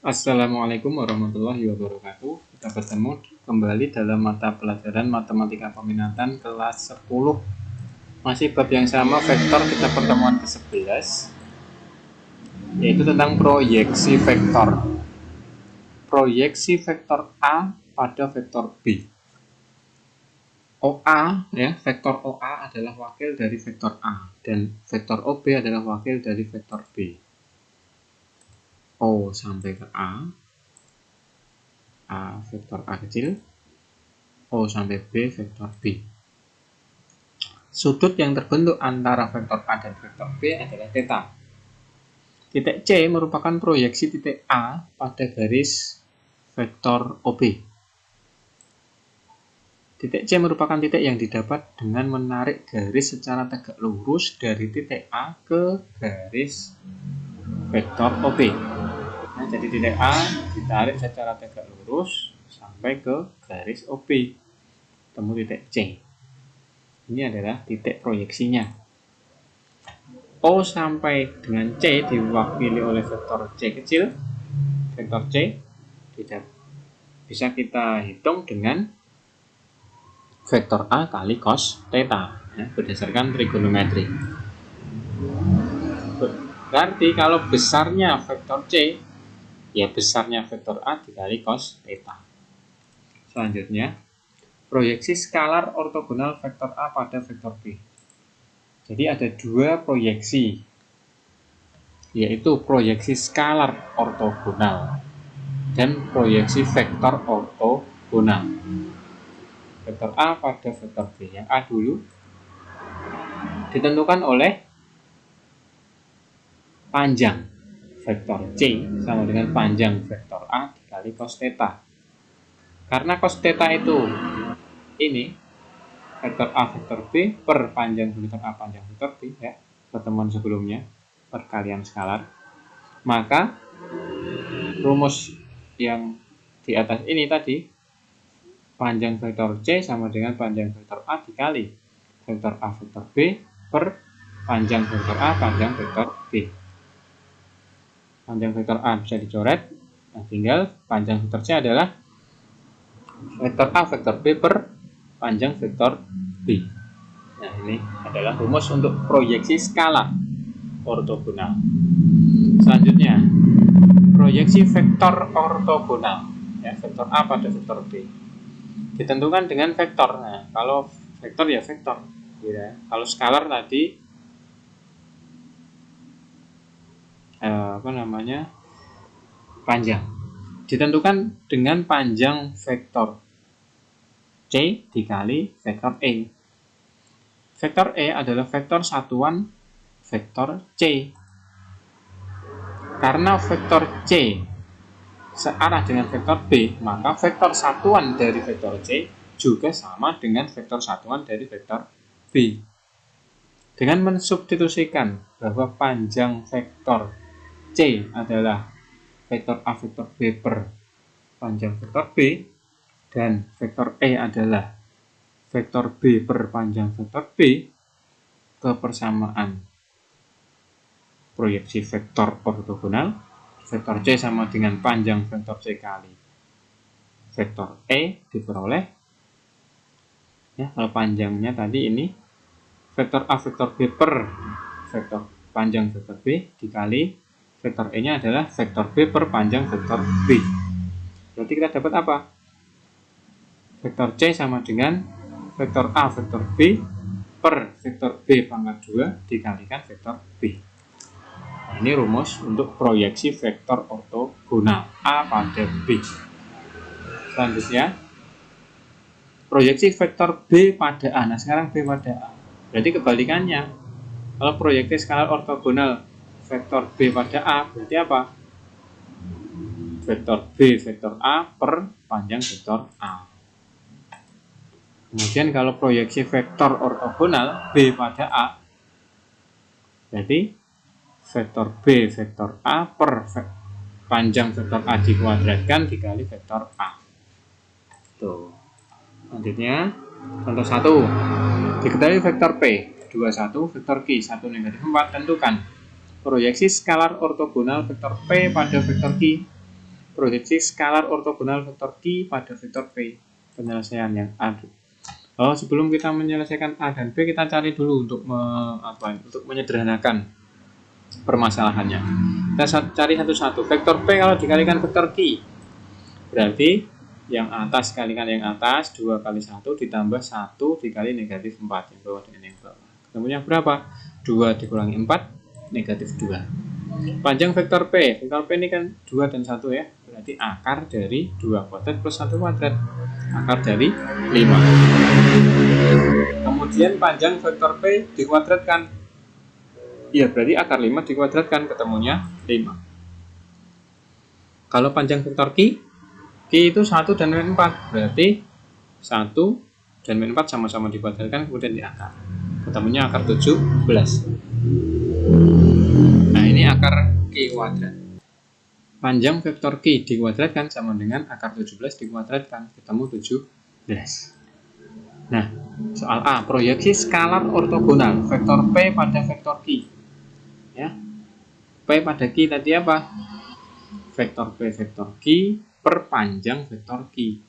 Assalamualaikum warahmatullahi wabarakatuh. Kita bertemu kembali dalam mata pelajaran Matematika Peminatan kelas 10. Masih bab yang sama, vektor. Kita pertemuan ke-11, yaitu tentang proyeksi vektor. Proyeksi vektor A pada vektor B. OA, ya, vektor OA adalah wakil dari vektor A dan vektor OB adalah wakil dari vektor B. O sampai ke A vektor A kecil, O sampai B vektor B. Sudut yang terbentuk antara vektor A dan vektor B adalah theta. Titik C merupakan proyeksi titik A pada garis vektor OB. Titik C merupakan titik yang didapat dengan menarik garis secara tegak lurus dari titik A ke garis vektor OB. Nah, jadi titik A ditarik secara tegak lurus sampai ke garis OB. Temu titik C. Ini adalah titik proyeksinya. O sampai dengan C diwakili oleh vektor C kecil. Vektor C tidak bisa kita hitung dengan vektor A kali cos theta, ya, berdasarkan trigonometri. Berarti kalau besarnya vektor C, ya besarnya vektor A dikali cos theta. Selanjutnya, proyeksi skalar ortogonal vektor A pada vektor B. Jadi ada dua proyeksi, yaitu proyeksi skalar ortogonal dan proyeksi vektor ortogonal. Vektor A pada vektor B. Yang A dulu ditentukan oleh panjang vektor C sama dengan panjang vektor A dikali cos theta. Karena cos theta itu ini vektor A vektor B per panjang vektor A panjang vektor B, ya, pertemuan sebelumnya, perkalian skalar, maka rumus yang di atas ini tadi, panjang vektor C sama dengan panjang vektor A dikali vektor A vektor B per panjang vektor A panjang vektor B. Panjang vektor A bisa dicoret, nah tinggal panjang vektor C adalah vektor A vektor B per panjang vektor B. Nah, ini adalah rumus untuk proyeksi skala ortogonal. Selanjutnya, proyeksi vektor ortogonal, ya, vektor A pada vektor B ditentukan dengan vektor. Nah, kalau vektor ya vektor, ya. Kalau skalar tadi panjang, ditentukan dengan panjang vektor C dikali vektor E. Vektor E adalah vektor satuan vektor C. Karena vektor C searah dengan vektor B, maka vektor satuan dari vektor C juga sama dengan vektor satuan dari vektor B. Dengan mensubstitusikan bahwa panjang vektor C adalah vektor A vektor B per panjang vektor B dan vektor E adalah vektor B per panjang vektor B, kepersamaan proyeksi vektor ortogonal, vektor C sama dengan panjang vektor C kali vektor E diperoleh, ya, kalau panjangnya tadi ini vektor A vektor B per vektor panjang vektor B dikali vektor E nya adalah vektor B per panjang vektor B. Berarti kita dapat apa? Vektor C sama dengan vektor A vektor B per vektor B pangkat 2 dikalikan vektor B. Nah, ini rumus untuk proyeksi vektor ortogonal A pada B. Selanjutnya, proyeksi vektor B pada A. Nah, sekarang B pada A. Berarti kebalikannya. Kalau proyeksi skalar ortogonal vektor B pada A, berarti apa? Vektor B vektor A per panjang vektor A. Kemudian kalau proyeksi vektor ortogonal B pada A, berarti vektor B vektor A per panjang vektor A dikuadratkan dikali vektor A. Tuh. Selanjutnya, contoh 1. Diketahui vektor P 21, vektor Q 1 negatif 4, tentukan proyeksi skalar ortogonal vektor P pada vektor Q. proyeksi skalar ortogonal vektor Q pada vektor P. Penyelesaian yang A. Sebelum kita menyelesaikan A dan B, kita cari dulu untuk menyederhanakan permasalahannya. Kita cari satu-satu. Vektor P kalau dikalikan vektor Q, berarti yang atas kalikan yang atas, 2 kali 1 ditambah 1 dikali negatif 4, yang bawah dengan yang bawah. Ketemunya berapa? 2 dikurangi 4, negatif 2. Panjang vektor P ini kan 2 dan 1 ya, berarti akar dari 2 kuadrat plus 1 kuadrat, akar dari 5. Kemudian panjang vektor P dikuadratkan, ya berarti akar 5 dikuadratkan, ketemunya 5. Kalau panjang vektor Q itu 1 dan min 4, berarti 1 dan min 4 sama-sama dikuadratkan, kemudian diakar, ketemunya akar 17. Nah, ini akar Q kuadrat. Panjang vektor Q dikuadratkan sama dengan akar 17 dikuadratkan, ketemu 17. Nah, soal A, proyeksi skalar ortogonal vektor P pada vektor Q. Ya. P pada Q tadi apa? Vektor P vektor Q per panjang vektor Q.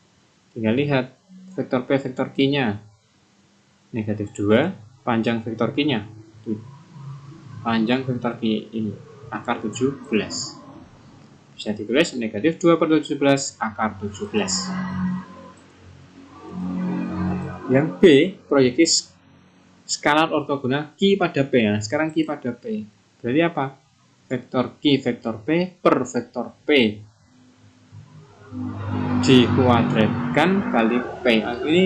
Tinggal lihat vektor P vektor Q-nya negatif 2, panjang vektor Q-nya. Panjang vektor Q ini akar 17. Bisa ditulis negatif 2 per 17 akar 17. Yang B, proyeksi skalar ortogonal Q pada P. Nah, sekarang Q pada P. Berarti apa? Vektor Q vektor P per vektor P dikuadratkan kali P. Ini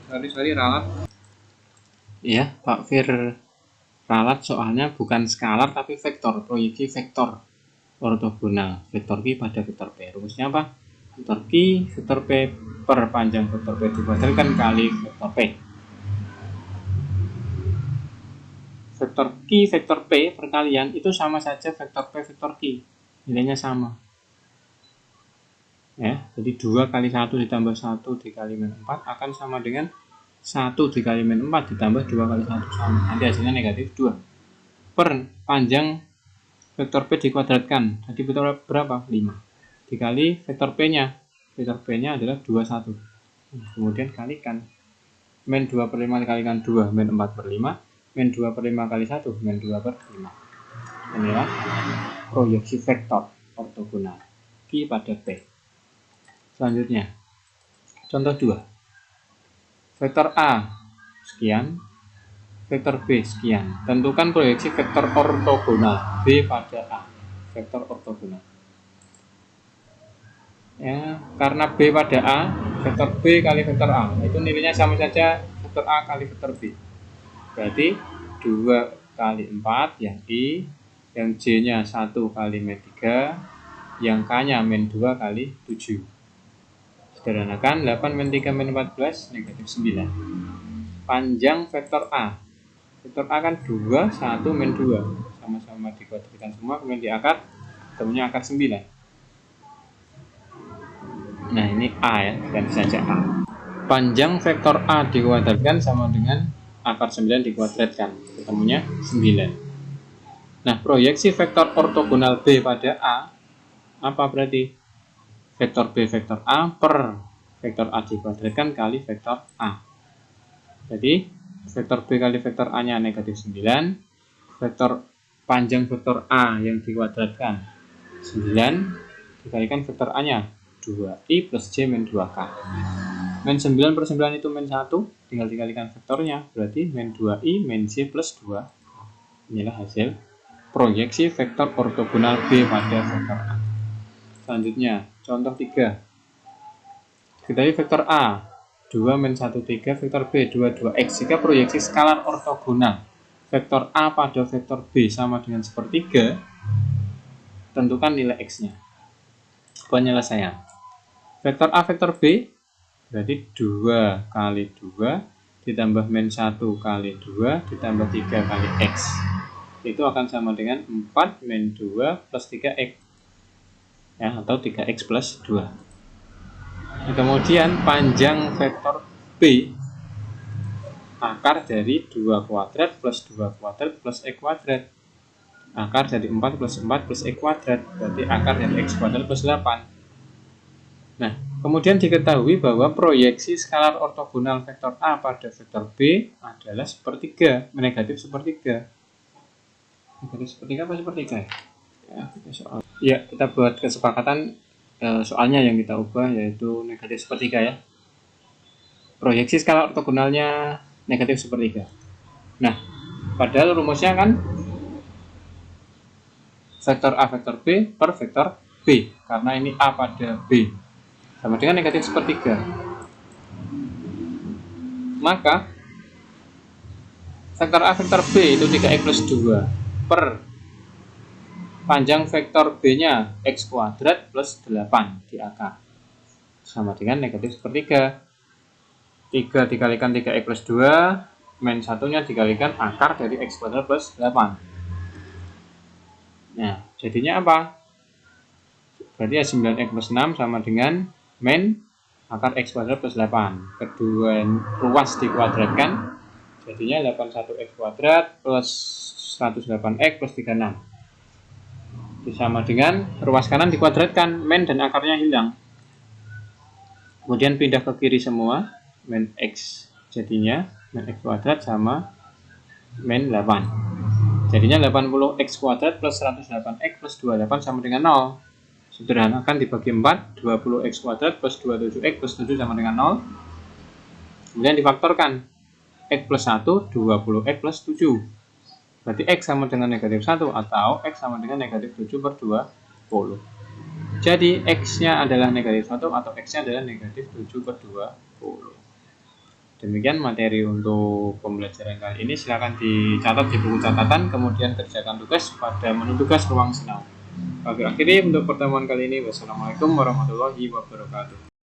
sorry ralat ya, Pak Fir, ralat soalnya bukan skalar tapi vektor, proyeksi vektor ortogonal vektor Q pada vektor P. Rumusnya apa? Vektor Q vektor P per panjang vektor P dikuadratkan kali vektor P. Vektor Q vektor P perkalian itu sama saja vektor P vektor Q, nilainya sama ya. Jadi 2 kali 1 ditambah 1 dikali min 4 akan sama dengan 1 dikali min 4 ditambah 2 kali 1 sama, nanti hasilnya negatif 2 per panjang vektor P dikuadratkan, jadi berapa? 5 dikali vektor P nya adalah 21, kemudian kalikan min 2 per 5 dikalikan 2, min 4 per 5, min 2 per 5 kali 1, min 2 per 5. Inilah proyeksi vektor ortogonal Q pada P. Selanjutnya, contoh 2. Vektor A sekian, vektor B sekian. Tentukan proyeksi vektor ortogonal B pada A. Vektor ortogonal. Ya, karena B pada A, vektor B kali vektor A, itu nilainya sama saja vektor A kali vektor B. Berarti 2 kali 4 yang I, yang J-nya 1 kali min 3, yang K-nya min 2 kali 7. Sederhanakan, 8 min 3 min 14, negatif 9. Panjang vektor A. Vektor A kan 2, 1, min 2. Sama-sama dikuadratkan semua, kemudian diakar, ketemunya akar 9. Nah, ini A ya, ganti saja A. Panjang vektor A dikuadratkan sama dengan akar 9 dikuadratkan, ketemunya 9. Nah, proyeksi vektor ortogonal B pada A, apa berarti? Vektor B vektor A per vektor A dikuadratkan kali vektor A. Jadi vektor B kali vektor A nya negatif 9, vektor panjang vektor A yang dikuadratkan 9 dikalikan vektor A nya 2i plus J min 2k. Min 9 per 9 itu min 1, tinggal dikalikan vektornya, berarti min 2i min J plus 2. Inilah hasil proyeksi vektor ortogonal B pada vektor A. Selanjutnya, contoh 3. Kita lihat vektor A, 2 min 1, 3, vektor B, 2, 2x. Jika proyeksi skalar ortogonal vektor A pada vektor B sama dengan sepertiga, tentukan nilai x-nya. Penyelesaian. Vektor A, vektor B, berarti 2 kali 2, ditambah min 1 kali 2, ditambah 3 kali x. Itu akan sama dengan 4 min 2 plus 3x. Ya, atau 3x plus 2. Nah, kemudian panjang vektor B akar dari 2 kuadrat plus 2 kuadrat plus x kuadrat. Akar dari 4 plus 4 plus X kuadrat, berarti akar dari X kuadrat plus 8. Nah, kemudian diketahui bahwa proyeksi skalar ortogonal vektor A pada vektor B adalah sepertiga, negatif sepertiga. Negatif sepertiga apa sepertiga ya? Kita buat kesepakatan soalnya yang kita ubah yaitu negatif sepertiga ya. Proyeksi skala ortogonalnya negatif sepertiga. Nah, padahal rumusnya kan vektor A vektor B per vektor B, karena ini A pada B sama dengan negatif sepertiga. Maka vektor A vektor B itu 3x plus 2 per panjang vektor B-nya X kuadrat plus 8 di akar sama dengan negatif sepertiga. 3 dikalikan 3x plus 2 min 1-nya dikalikan akar dari X kuadrat plus 8. Nah, jadinya apa? Berarti ya 9x plus 6 sama dengan min akar X kuadrat plus 8. Kedua ruas dikuadratkan, jadinya 81x kuadrat plus 108x plus 36. Itu sama dengan ruas kanan dikuadratkan, min dan akarnya hilang. Kemudian pindah ke kiri semua, min X jadinya min X kuadrat sama min 8. Jadinya 80x kuadrat plus 108x plus 28 sama dengan 0. Sederhanakan dibagi 4, 20x kuadrat plus 27x plus 7 sama dengan 0. Kemudian difaktorkan, x plus 1, 20x plus 7. Berarti x sama dengan negatif 1 atau x sama dengan negatif 7 per 20. Jadi x-nya adalah negatif 1 atau x-nya adalah negatif 7 per 20. Demikian materi untuk pembelajaran kali ini. Silakan dicatat di buku catatan, kemudian kerjakan tugas pada menu tugas ruang sinau. Akhiri untuk pertemuan kali ini. Wassalamualaikum warahmatullahi wabarakatuh.